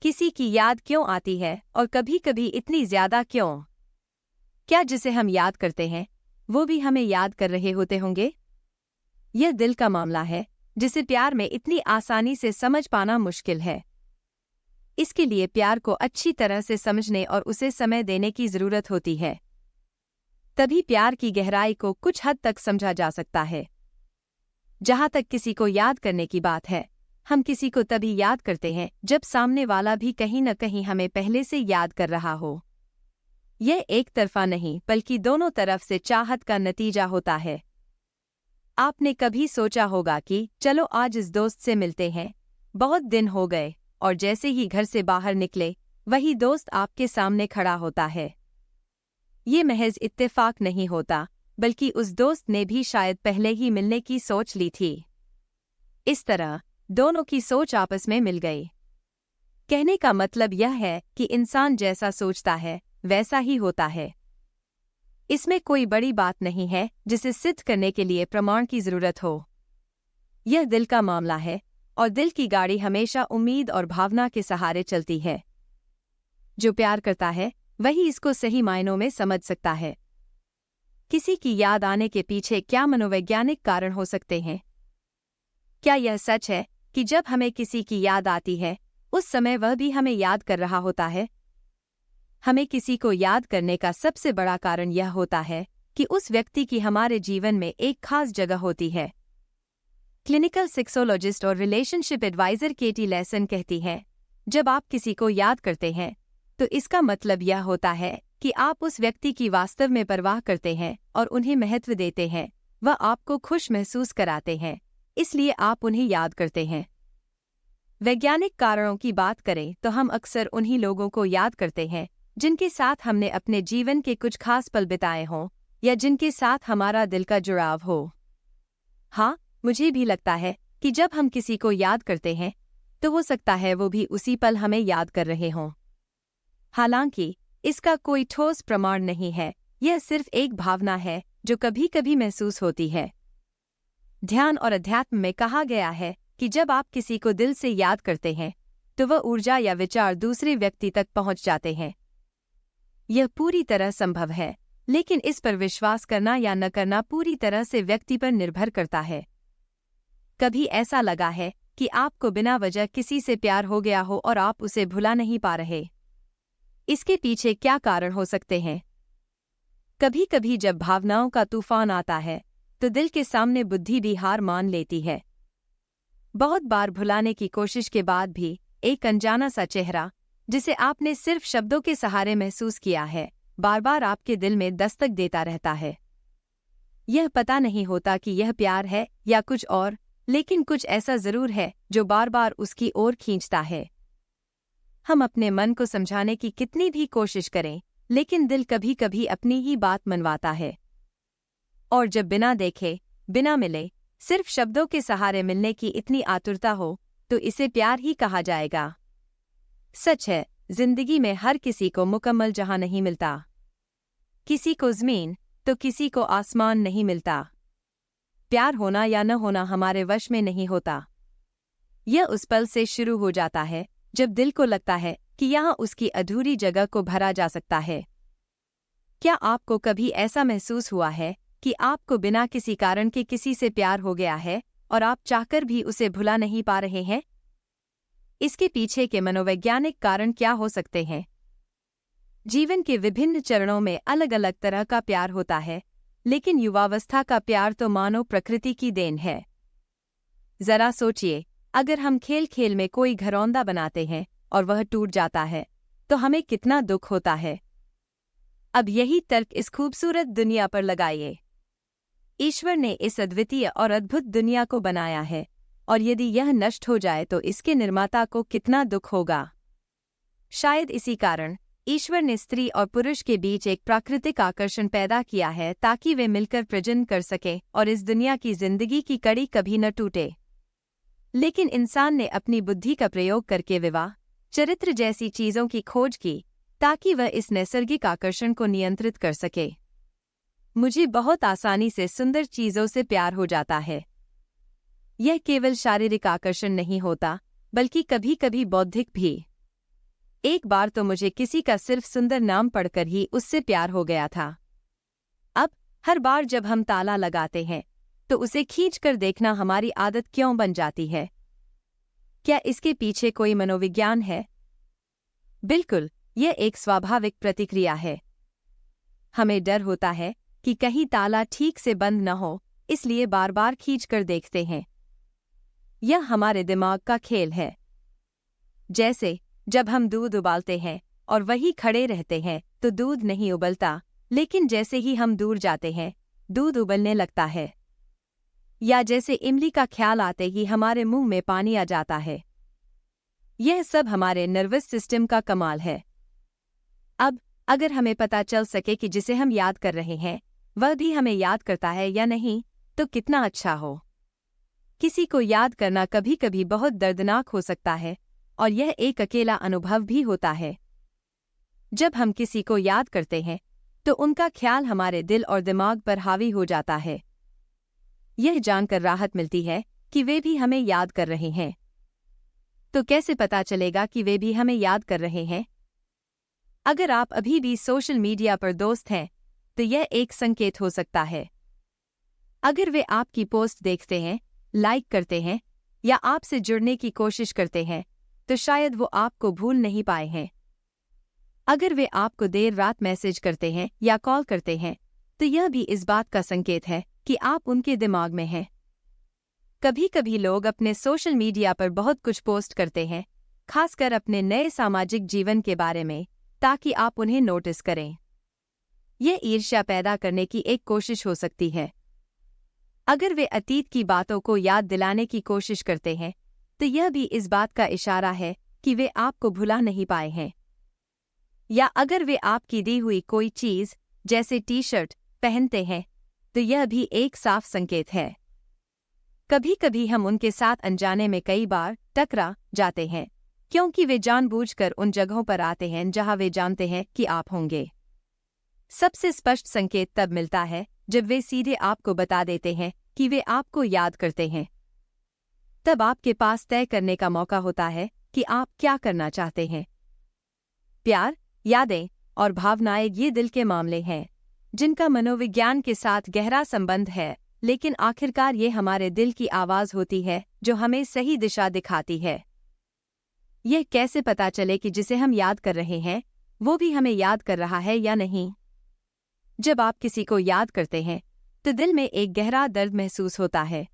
किसी की याद क्यों आती है और कभी कभी इतनी ज्यादा क्यों? क्या जिसे हम याद करते हैं वो भी हमें याद कर रहे होते होंगे? यह दिल का मामला है जिसे प्यार में इतनी आसानी से समझ पाना मुश्किल है। इसके लिए प्यार को अच्छी तरह से समझने और उसे समय देने की जरूरत होती है। तभी प्यार की गहराई को कुछ हद तक समझा जा सकता है। जहां तक किसी को याद करने की बात है, हम किसी को तभी याद करते हैं जब सामने वाला भी कहीं न कहीं हमें पहले से याद कर रहा हो। यह एक तरफा नहीं बल्कि दोनों तरफ से चाहत का नतीजा होता है। आपने कभी सोचा होगा कि चलो आज इस दोस्त से मिलते हैं, बहुत दिन हो गए, और जैसे ही घर से बाहर निकले वही दोस्त आपके सामने खड़ा होता है। ये महज इत्तेफाक नहीं होता, बल्कि उस दोस्त ने भी शायद पहले ही मिलने की सोच ली थी। इस तरह दोनों की सोच आपस में मिल गई। कहने का मतलब यह है कि इंसान जैसा सोचता है वैसा ही होता है। इसमें कोई बड़ी बात नहीं है जिसे सिद्ध करने के लिए प्रमाण की जरूरत हो। यह दिल का मामला है और दिल की गाड़ी हमेशा उम्मीद और भावना के सहारे चलती है। जो प्यार करता है वही इसको सही मायनों में समझ सकता है। किसी की याद आने के पीछे क्या मनोवैज्ञानिक कारण हो सकते हैं? क्या यह सच है कि जब हमें किसी की याद आती है उस समय वह भी हमें याद कर रहा होता है? हमें किसी को याद करने का सबसे बड़ा कारण यह होता है कि उस व्यक्ति की हमारे जीवन में एक खास जगह होती है। क्लिनिकल सेक्सोलॉजिस्ट और रिलेशनशिप एडवाइजर केटी लेसन कहती है, जब आप किसी को याद करते हैं तो इसका मतलब यह होता है कि आप उस व्यक्ति की वास्तव में परवाह करते हैं और उन्हें महत्व देते हैं। वह आपको खुश महसूस कराते हैं, इसलिए आप उन्हें याद करते हैं। वैज्ञानिक कारणों की बात करें तो हम अक्सर उन्हीं लोगों को याद करते हैं जिनके साथ हमने अपने जीवन के कुछ खास पल बिताए हों या जिनके साथ हमारा दिल का जुड़ाव हो। हाँ, मुझे भी लगता है कि जब हम किसी को याद करते हैं तो हो सकता है वो भी उसी पल हमें याद कर रहे हों। हालांकि इसका कोई ठोस प्रमाण नहीं है, यह सिर्फ एक भावना है जो कभी कभी महसूस होती है। ध्यान और अध्यात्म में कहा गया है कि जब आप किसी को दिल से याद करते हैं तो वह ऊर्जा या विचार दूसरे व्यक्ति तक पहुंच जाते हैं। यह पूरी तरह संभव है, लेकिन इस पर विश्वास करना या न करना पूरी तरह से व्यक्ति पर निर्भर करता है। कभी ऐसा लगा है कि आपको बिना वजह किसी से प्यार हो गया हो और आप उसे भुला नहीं पा रहे? इसके पीछे क्या कारण हो सकते हैं? कभी कभी जब भावनाओं का तूफान आता है तो दिल के सामने बुद्धि भी हार मान लेती है। बहुत बार भुलाने की कोशिश के बाद भी एक अनजाना सा चेहरा जिसे आपने सिर्फ शब्दों के सहारे महसूस किया है, बार बार आपके दिल में दस्तक देता रहता है। यह पता नहीं होता कि यह प्यार है या कुछ और, लेकिन कुछ ऐसा जरूर है जो बार बार उसकी ओर खींचता है। हम अपने मन को समझाने की कितनी भी कोशिश करें, लेकिन दिल कभी कभी अपनी ही बात मनवाता है। और जब बिना देखे, बिना मिले, सिर्फ शब्दों के सहारे मिलने की इतनी आतुरता हो तो इसे प्यार ही कहा जाएगा। सच है, जिंदगी में हर किसी को मुकम्मल जहां नहीं मिलता। किसी को ज़मीन तो किसी को आसमान नहीं मिलता। प्यार होना या न होना हमारे वश में नहीं होता। यह उस पल से शुरू हो जाता है जब दिल को लगता है कि यहाँ उसकी अधूरी जगह को भरा जा सकता है। क्या आपको कभी ऐसा महसूस हुआ है कि आपको बिना किसी कारण के किसी से प्यार हो गया है और आप चाहकर भी उसे भुला नहीं पा रहे हैं? इसके पीछे के मनोवैज्ञानिक कारण क्या हो सकते हैं? जीवन के विभिन्न चरणों में अलग अलग तरह का प्यार होता है, लेकिन युवावस्था का प्यार तो मानो प्रकृति की देन है। जरा सोचिए, अगर हम खेल खेल में कोई घरौंदा बनाते हैं और वह टूट जाता है तो हमें कितना दुख होता है। अब यही तर्क इस खूबसूरत दुनिया पर लगाइए। ईश्वर ने इस अद्वितीय और अद्भुत दुनिया को बनाया है, और यदि यह नष्ट हो जाए तो इसके निर्माता को कितना दुख होगा। शायद इसी कारण ईश्वर ने स्त्री और पुरुष के बीच एक प्राकृतिक आकर्षण पैदा किया है ताकि वे मिलकर प्रजनन कर सकें और इस दुनिया की जिंदगी की कड़ी कभी न टूटे। लेकिन इंसान ने अपनी बुद्धि का प्रयोग करके विवाह, चरित्र जैसी चीजों की खोज की ताकि वह इस नैसर्गिक आकर्षण को नियंत्रित कर सके। मुझे बहुत आसानी से सुंदर चीजों से प्यार हो जाता है। यह केवल शारीरिक आकर्षण नहीं होता, बल्कि कभी कभी बौद्धिक भी। एक बार तो मुझे किसी का सिर्फ सुंदर नाम पढ़कर ही उससे प्यार हो गया था। अब हर बार जब हम ताला लगाते हैं तो उसे खींचकर देखना हमारी आदत क्यों बन जाती है? क्या इसके पीछे कोई मनोविज्ञान है? बिल्कुल, यह एक स्वाभाविक प्रतिक्रिया है। हमें डर होता है कि कहीं ताला ठीक से बंद न हो, इसलिए बार बार खींचकर देखते हैं। यह हमारे दिमाग का खेल है। जैसे जब हम दूध उबालते हैं और वहीं खड़े रहते हैं तो दूध नहीं उबलता, लेकिन जैसे ही हम दूर जाते हैं दूध उबलने लगता है। या जैसे इमली का ख्याल आते ही हमारे मुंह में पानी आ जाता है। यह सब हमारे नर्वस सिस्टम का कमाल है। अब अगर हमें पता चल सके कि जिसे हम याद कर रहे हैं वह भी हमें याद करता है या नहीं, तो कितना अच्छा हो। किसी को याद करना कभी कभी बहुत दर्दनाक हो सकता है और यह एक अकेला अनुभव भी होता है। जब हम किसी को याद करते हैं तो उनका ख्याल हमारे दिल और दिमाग पर हावी हो जाता है। यह जानकर राहत मिलती है कि वे भी हमें याद कर रहे हैं। तो कैसे पता चलेगा कि वे भी हमें याद कर रहे हैं? अगर आप अभी भी सोशल मीडिया पर दोस्त हैं तो यह एक संकेत हो सकता है। अगर वे आपकी पोस्ट देखते हैं, लाइक करते हैं या आपसे जुड़ने की कोशिश करते हैं तो शायद वो आपको भूल नहीं पाए हैं। अगर वे आपको देर रात मैसेज करते हैं या कॉल करते हैं तो यह भी इस बात का संकेत है कि आप उनके दिमाग में हैं। कभी कभी लोग अपने सोशल मीडिया पर बहुत कुछ पोस्ट करते हैं, खासकर अपने नए सामाजिक जीवन के बारे में, ताकि आप उन्हें नोटिस करें। यह ईर्ष्या पैदा करने की एक कोशिश हो सकती है। अगर वे अतीत की बातों को याद दिलाने की कोशिश करते हैं तो यह भी इस बात का इशारा है कि वे आपको भुला नहीं पाए हैं। या अगर वे आपकी दी हुई कोई चीज़ जैसे टी शर्ट पहनते हैं तो यह भी एक साफ संकेत है। कभी कभी हम उनके साथ अनजाने में कई बार टकरा जाते हैं, क्योंकि वे जानबूझकर उन जगहों पर आते हैं जहां वे जानते हैं कि आप होंगे। सबसे स्पष्ट संकेत तब मिलता है जब वे सीधे आपको बता देते हैं कि वे आपको याद करते हैं। तब आपके पास तय करने का मौका होता है कि आप क्या करना चाहते हैं। प्यार, यादें और भावनाएं ये दिल के मामले हैं जिनका मनोविज्ञान के साथ गहरा संबंध है, लेकिन आखिरकार ये हमारे दिल की आवाज़ होती है जो हमें सही दिशा दिखाती है। यह कैसे पता चले कि जिसे हम याद कर रहे हैं वो भी हमें याद कर रहा है या नहीं? जब आप किसी को याद करते हैं तो दिल में एक गहरा दर्द महसूस होता है।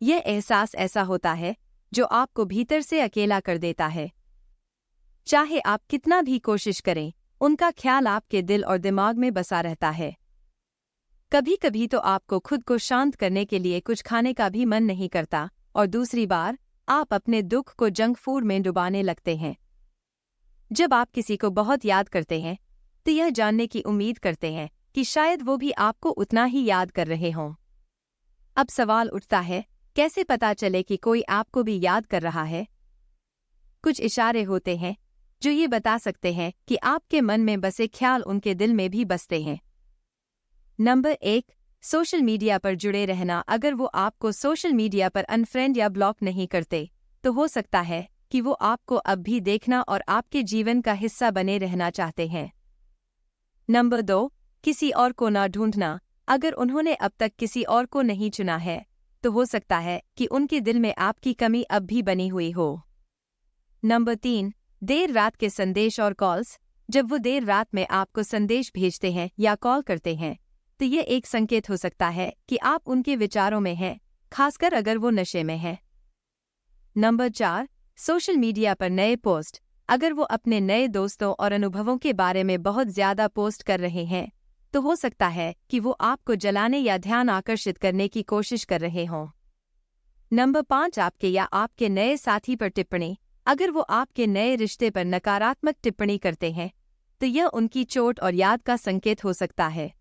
यह एहसास ऐसा होता है जो आपको भीतर से अकेला कर देता है। चाहे आप कितना भी कोशिश करें, उनका ख्याल आपके दिल और दिमाग में बसा रहता है। कभी कभी तो आपको खुद को शांत करने के लिए कुछ खाने का भी मन नहीं करता, और दूसरी बार आप अपने दुख को जंक फूड में डुबाने लगते हैं। जब आप किसी को बहुत याद करते हैं तो यह जानने की उम्मीद करते हैं कि शायद वो भी आपको उतना ही याद कर रहे हों। अब सवाल उठता है, कैसे पता चले कि कोई आपको भी याद कर रहा है? कुछ इशारे होते हैं जो ये बता सकते हैं कि आपके मन में बसे ख्याल उनके दिल में भी बसते हैं। नंबर 1, सोशल मीडिया पर जुड़े रहना। अगर वो आपको सोशल मीडिया पर अनफ्रेंड या ब्लॉक नहीं करते तो हो सकता है कि वो आपको अब भी देखना और आपके जीवन का हिस्सा बने रहना चाहते हैं। नंबर 2, किसी और को ना ढूंढना। अगर उन्होंने अब तक किसी और को नहीं चुना है तो हो सकता है कि उनके दिल में आपकी कमी अब भी बनी हुई हो। नंबर 3, देर रात के संदेश और कॉल्स। जब वो देर रात में आपको संदेश भेजते हैं या कॉल करते हैं तो ये एक संकेत हो सकता है कि आप उनके विचारों में हैं, खासकर अगर वो नशे में हैं। नंबर 4, सोशल मीडिया पर नए पोस्ट। अगर वो अपने नए दोस्तों और अनुभवों के बारे में बहुत ज़्यादा पोस्ट कर रहे हैं तो हो सकता है कि वो आपको जलाने या ध्यान आकर्षित करने की कोशिश कर रहे हों। नंबर 5, आपके या आपके नए साथी पर टिप्पणी। अगर वो आपके नए रिश्ते पर नकारात्मक टिप्पणी करते हैं तो यह उनकी चोट और याद का संकेत हो सकता है।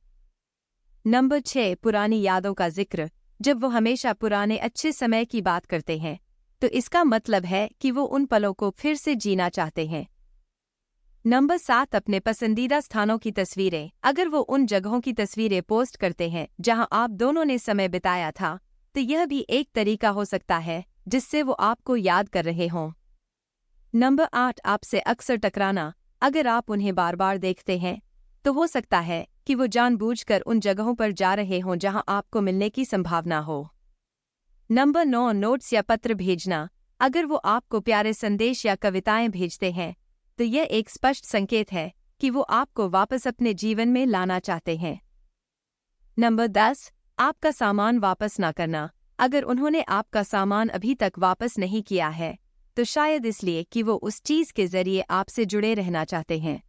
नंबर 6, पुरानी यादों का जिक्र। जब वो हमेशा पुराने अच्छे समय की बात करते हैं तो इसका मतलब है कि वो उन पलों को फिर से जीना चाहते हैं। नंबर 7, अपने पसंदीदा स्थानों की तस्वीरें। अगर वो उन जगहों की तस्वीरें पोस्ट करते हैं जहां आप दोनों ने समय बिताया था तो यह भी एक तरीका हो सकता है जिससे वो आपको याद कर रहे हों। नंबर 8, आपसे अक्सर टकराना। अगर आप उन्हें बार बार देखते हैं तो हो सकता है कि वो जानबूझकर उन जगहों पर जा रहे हों जहां आपको मिलने की संभावना हो। नंबर 9, नोट्स या पत्र भेजना। अगर वो आपको प्यारे संदेश या कविताएं भेजते हैं तो यह एक स्पष्ट संकेत है कि वो आपको वापस अपने जीवन में लाना चाहते हैं। नंबर 10, आपका सामान वापस ना करना। अगर उन्होंने आपका सामान अभी तक वापस नहीं किया है तो शायद इसलिए कि वो उस चीज के जरिए आपसे जुड़े रहना चाहते हैं।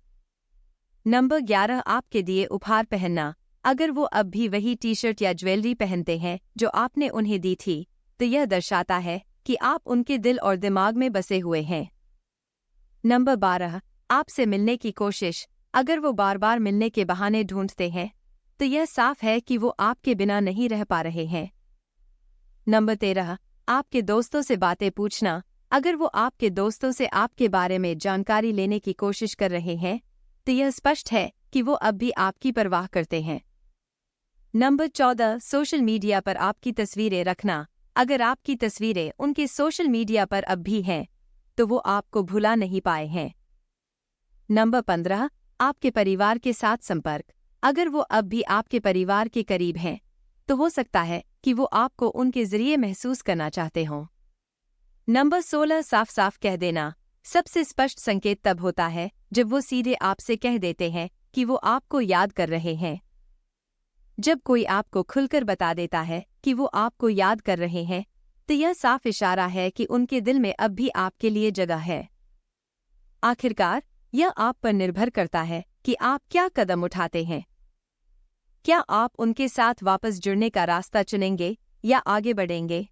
नंबर 11, आपके दिए उपहार पहनना। अगर वो अब भी वही टी शर्ट या ज्वेलरी पहनते हैं जो आपने उन्हें दी थी तो यह दर्शाता है कि आप उनके दिल और दिमाग में बसे हुए हैं। नंबर 12, आपसे मिलने की कोशिश। अगर वो बार बार मिलने के बहाने ढूंढते हैं तो यह साफ है कि वो आपके बिना नहीं रह पा रहे हैं। नंबर 13, आपके दोस्तों से बातें पूछना। अगर वो आपके दोस्तों से आपके बारे में जानकारी लेने की कोशिश कर रहे हैं तो यह स्पष्ट है कि वो अब भी आपकी परवाह करते हैं। नंबर 14, सोशल मीडिया पर आपकी तस्वीरें रखना। अगर आपकी तस्वीरें उनके सोशल मीडिया पर अब भी हैं तो वो आपको भुला नहीं पाए हैं। नंबर 15, आपके परिवार के साथ संपर्क। अगर वो अब भी आपके परिवार के करीब हैं तो हो सकता है कि वो आपको उनके जरिए महसूस करना चाहते हों। नंबर 16, साफ साफ कह देना। सबसे स्पष्ट संकेत तब होता है जब वो सीधे आपसे कह देते हैं कि वो आपको याद कर रहे हैं। जब कोई आपको खुलकर बता देता है कि वो आपको याद कर रहे हैं तो यह साफ इशारा है कि उनके दिल में अब भी आपके लिए जगह है। आखिरकार, यह आप पर निर्भर करता है कि आप क्या कदम उठाते हैं। क्या आप उनके साथ वापस जुड़ने का रास्ता चुनेंगे या आगे बढ़ेंगे?